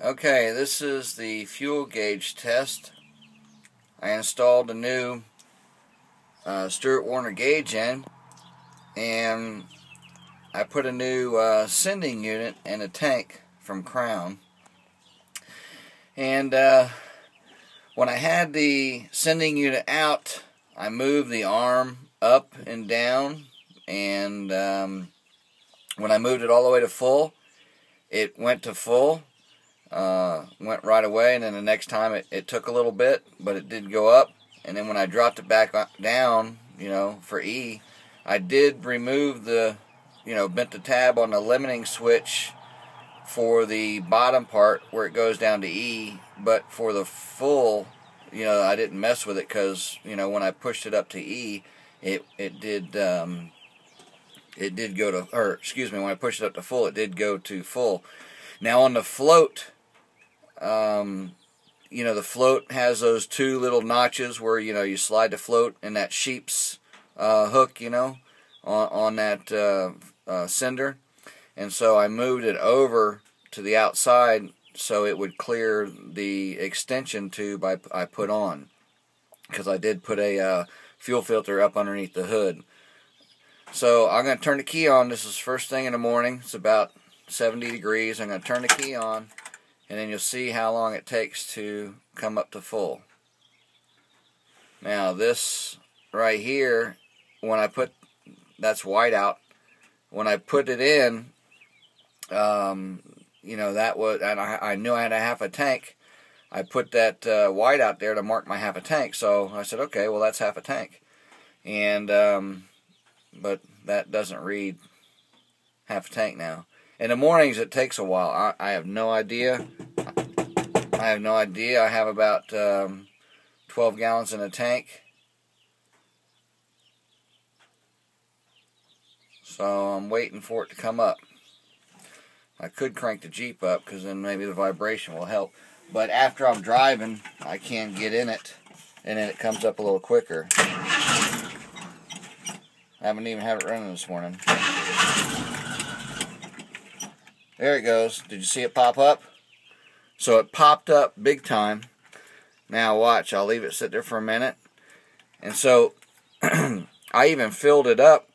Okay, this is the fuel gauge test. I installed a new Stewart Warner gauge in, and I put a new sending unit in a tank from Crown. And when I had the sending unit out, I moved the arm up and down, and when I moved it all the way to full, it went to full. Went right away, and then the next time it took a little bit, but it did go up. And then when I dropped it back down, for E, I did remove the, bent the tab on the limiting switch for the bottom part where it goes down to E, but for the full, I didn't mess with it because, when I pushed it up to E, it did go to, or excuse me, when I pushed it up to full, it did go to full. Now on the float, the float has those two little notches where, you slide the float in that sheep's hook, on that sender. And so I moved it over to the outside so it would clear the extension tube I put on, because I did put a fuel filter up underneath the hood. So I'm going to turn the key on. This is first thing in the morning. It's about 70 degrees. I'm going to turn the key on, and then you'll see how long it takes to come up to full. Now this right here, when I put, that's white out. When I put it in, that was, and I knew I had a half a tank. I put that white out there to mark my half a tank. So I said, okay, well that's half a tank. And, but that doesn't read half a tank now. In the mornings it takes a while. I have no idea. I have about 12 gallons in a tank. So I'm waiting for it to come up. I could crank the Jeep up because then maybe the vibration will help. But after I'm driving, I can get in it, and then it comes up a little quicker. I haven't even had it running this morning. There it goes. Did you see it pop up? So it popped up big time. Now watch, I'll leave it sit there for a minute. And so I even filled it up,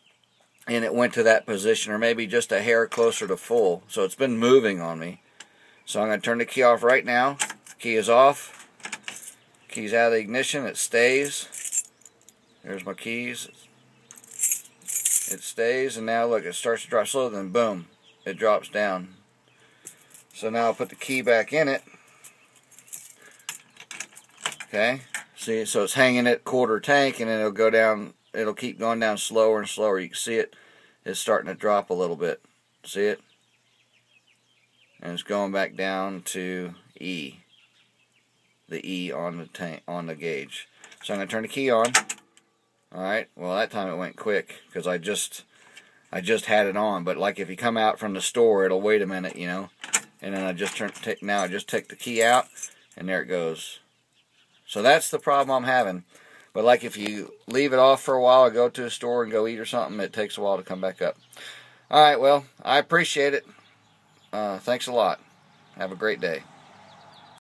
and it went to that position, or maybe just a hair closer to full. So it's been moving on me. So I'm going to turn the key off right now. Key is off. Key's out of the ignition. It stays. There's my keys. It stays, and now look, it starts to drop slow, then boom, it drops down. So now I'll put the key back in it. Okay, see, so it's hanging at quarter tank, and then it'll go down, it'll keep going down slower and slower. You can see it, it's starting to drop a little bit. See it? And it's going back down to E. The E on the tank, on the gauge. So I'm going to turn the key on. Alright, well that time it went quick because I just had it on, but like if you come out from the store, it'll wait a minute, and then I just take the key out, and there it goes. So that's the problem I'm having. But like if you leave it off for a while or go to a store and go eat or something, it takes a while to come back up. Alright, well, I appreciate it. Thanks a lot. Have a great day.